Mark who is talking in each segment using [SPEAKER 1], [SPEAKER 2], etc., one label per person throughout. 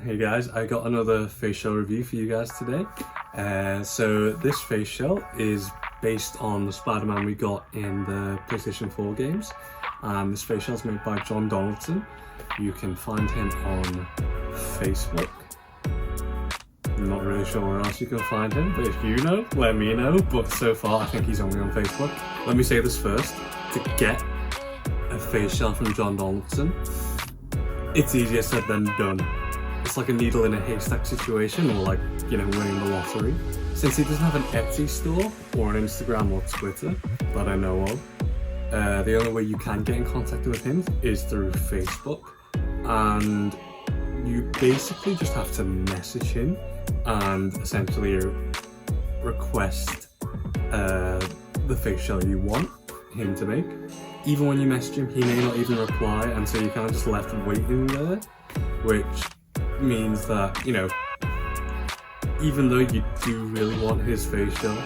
[SPEAKER 1] Hey guys, I got another facial review for you guys today. So this facial is based on the Spider-Man we got in the PlayStation 4 games, and this facial is made by John Donaldson. You can find him on Facebook. I'm not really sure where else you can find him, but if you know, let me know. But so far I think he's only on Facebook. Let me say this first, to get a facial from John Donaldson, it's easier said than done. It's like a needle in a haystack situation, or like, you know, winning the lottery. Since he doesn't have an Etsy store or an Instagram or Twitter that I know of, the only way you can get in contact with him is through Facebook, and you basically just have to message him and essentially request the facial you want him to make. Even when you message him, he may not even reply, and so you're kind of just left waiting there, which means that, you know, even though you do really want his facial,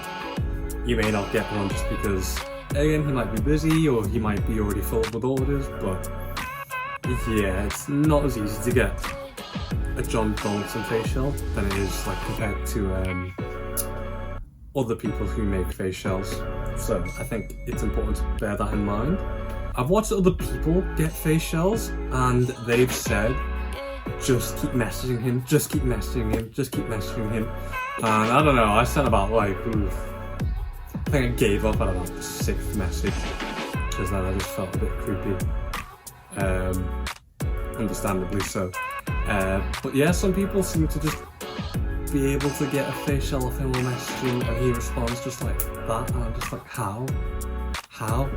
[SPEAKER 1] you may not get one just because, again, he might be busy or he might be already full with orders. But yeah, it's not as easy to get a John Donaldson facial than it is like compared to other people who make facials. So I think it's important to bear that in mind. I've watched other people get facials and they've said, just keep messaging him, just keep messaging him, just keep messaging him. And I don't know, I sent about like, I think I gave up at about the 6th message, because then I just felt a bit creepy. Understandably so. But yeah, some people seem to just be able to get a facial off him or messaging, and he responds just like that, and I'm just like, how? How?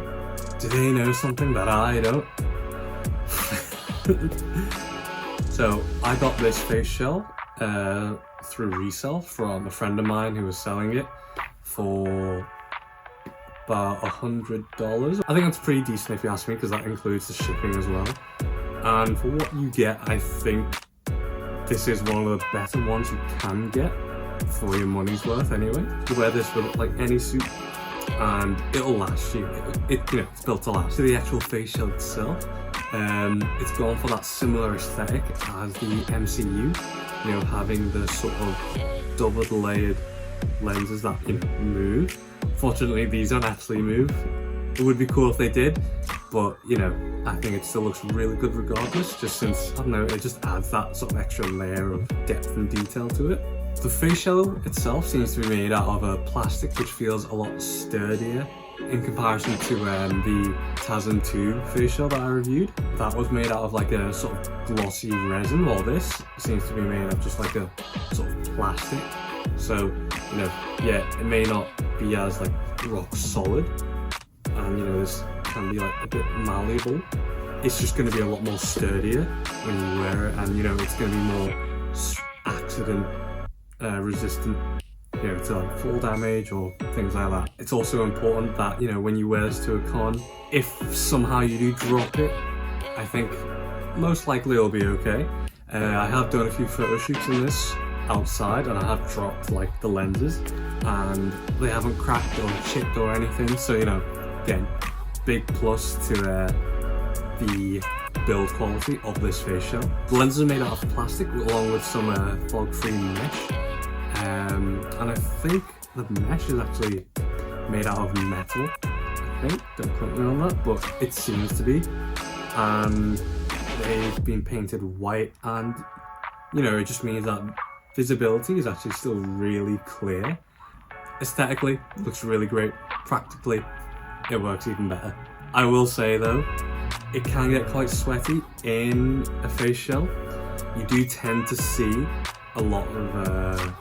[SPEAKER 1] Do they know something that I don't? So I got this facial through resale from a friend of mine who was selling it for about $100. I think that's pretty decent if you ask me, because that includes the shipping as well. And for what you get, I think this is one of the better ones you can get for your money's worth anyway. You wear this with like any suit and it'll last you. It's built to last. So the actual facial itself, it's gone for that similar aesthetic as the MCU, you know, having the sort of double layered lenses that, you know, move. Fortunately, these don't actually move. It would be cool if they did, but, you know, I think it still looks really good regardless, just since, I don't know, it just adds that sort of extra layer of depth and detail to it. The facial itself seems to be made out of a plastic which feels a lot sturdier in comparison to the TASM 2 facial that I reviewed. That was made out of like a sort of glossy resin, while this seems to be made of just like a sort of plastic. So, you know, yeah, it may not be as like rock solid, and you know, this can be like a bit malleable. It's just going to be a lot more sturdier when you wear it, and you know, it's going to be more accident resistant, you know, to like fall damage or things like that. It's also important that, you know, when you wear this to a con, if somehow you do drop it, I think most likely it'll be okay. I have done a few photo shoots in this outside, and I have dropped like the lenses and they haven't cracked or chipped or anything, so, you know, again, big plus to the build quality of this facial. The lenses are made out of plastic along with some fog-free mesh, and I think the mesh is actually made out of metal, I think, don't quote me on that, but it seems to be. And they've been painted white, and you know, it just means that visibility is actually still really clear. Aesthetically, it looks really great. Practically, it works even better. I will say though, it can get quite sweaty in a facial. You do tend to see a lot of,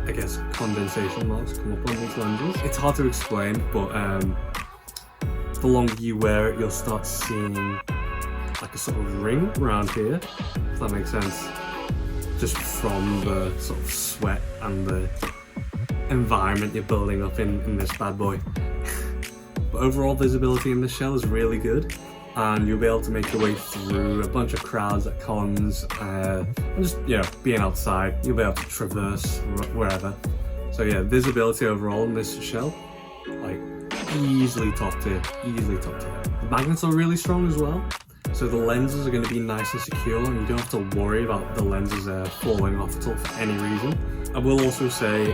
[SPEAKER 1] I guess, condensation marks come up on these lenses. It's hard to explain, but the longer you wear it, you'll start seeing like a sort of ring around here, if that makes sense, just from the sort of sweat and the environment you're building up in this bad boy. But overall visibility in this shell is really good, and you'll be able to make your way through a bunch of crowds at cons, and just, you know, being outside, you'll be able to traverse wherever. So yeah, visibility overall in this shell, like, easily top tier, easily top tier. The magnets are really strong as well. So the lenses are going to be nice and secure, and you don't have to worry about the lenses falling off at all for any reason. I will also say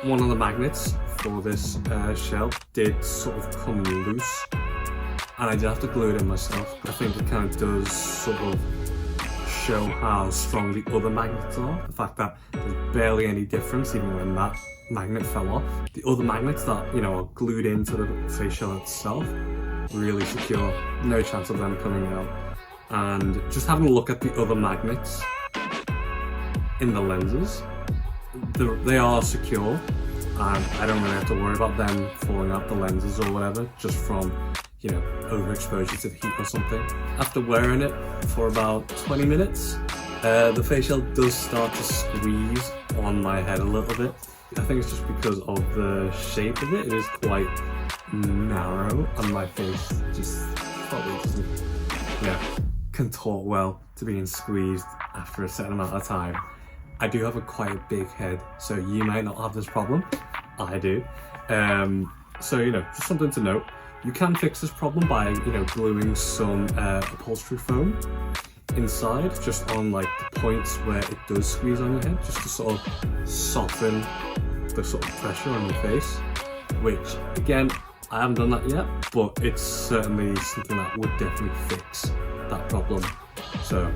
[SPEAKER 1] one of the magnets for this shell did sort of come loose, and I did have to glue it in myself. I think it kind of does sort of show how strong the other magnets are. The fact that there's barely any difference even when that magnet fell off. The other magnets that, you know, are glued into the face shell itself, really secure, no chance of them coming out. And just having a look at the other magnets in the lenses, they are secure, and I don't really have to worry about them falling out the lenses or whatever, just from, you know, overexposure to the heat or something. After wearing it for about 20 minutes, the face shell does start to squeeze on my head a little bit. I think it's just because of the shape of it. It is quite narrow, and my face just probably doesn't, contort well to being squeezed after a certain amount of time. I do have quite a big head, so you might not have this problem. I do. So, you know, just something to note. You can fix this problem by, you know, gluing some upholstery foam inside, just on like the points where it does squeeze on your head, just to sort of soften the sort of pressure on your face, which again, I haven't done that yet, but it's certainly something that would definitely fix that problem. So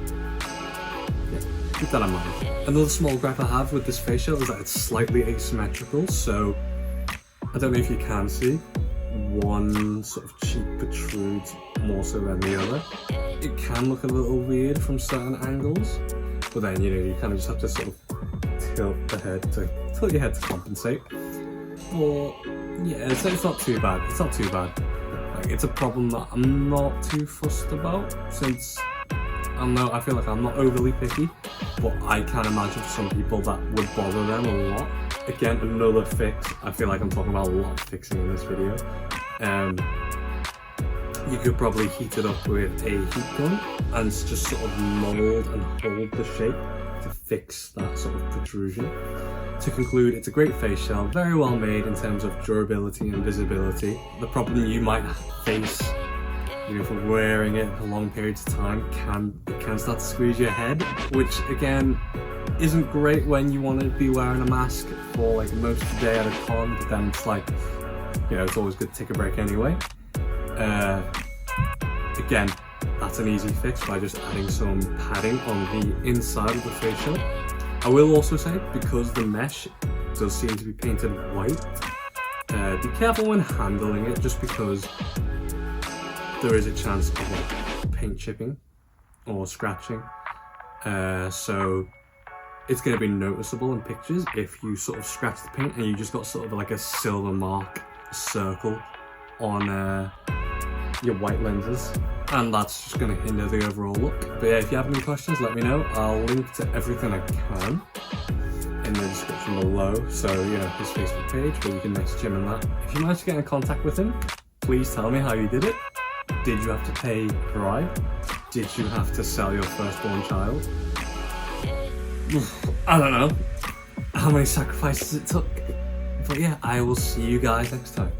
[SPEAKER 1] yeah, keep that in mind. Another small gripe I have with this face shell is that it's slightly asymmetrical, so I don't know if you can see, one sort of cheek protrudes more so than the other. It can look a little weird from certain angles, but then, you know, you kind of just have to sort of tilt your head to compensate. But yeah, it's not too bad. It's not too bad. Like, it's a problem that I'm not too fussed about, since I feel like I'm not overly picky, but I can imagine for some people that would bother them a lot. Again, another fix. I feel like I'm talking about a lot of fixing in this video. You could probably heat it up with a heat gun and just sort of mold and hold the shape to fix that sort of protrusion. To conclude, it's a great face shell, very well made in terms of durability and visibility. The problem you might face, you know, for wearing it for long periods of time can start to squeeze your head, which again isn't great when you want to be wearing a mask for like most of the day at a con, but then it's like, you know, it's always good to take a break anyway. Again, that's an easy fix by just adding some padding on the inside of the face shell. I will also say, because the mesh does seem to be painted white, be careful when handling it, just because there is a chance of like paint chipping or scratching. So it's going to be noticeable in pictures if you sort of scratch the paint and you just got sort of like a silver mark, a circle on your white lenses, and that's just going to hinder the overall look. But yeah, if you have any questions, let me know. I'll link to everything I can in the description below, so you know, his Facebook page where you can message him and that. If you managed to get in contact with him, please tell me how you did it. Did you have to pay a bribe? Did you have to sell your firstborn child? I don't know how many sacrifices it took, but yeah, I will see you guys next time.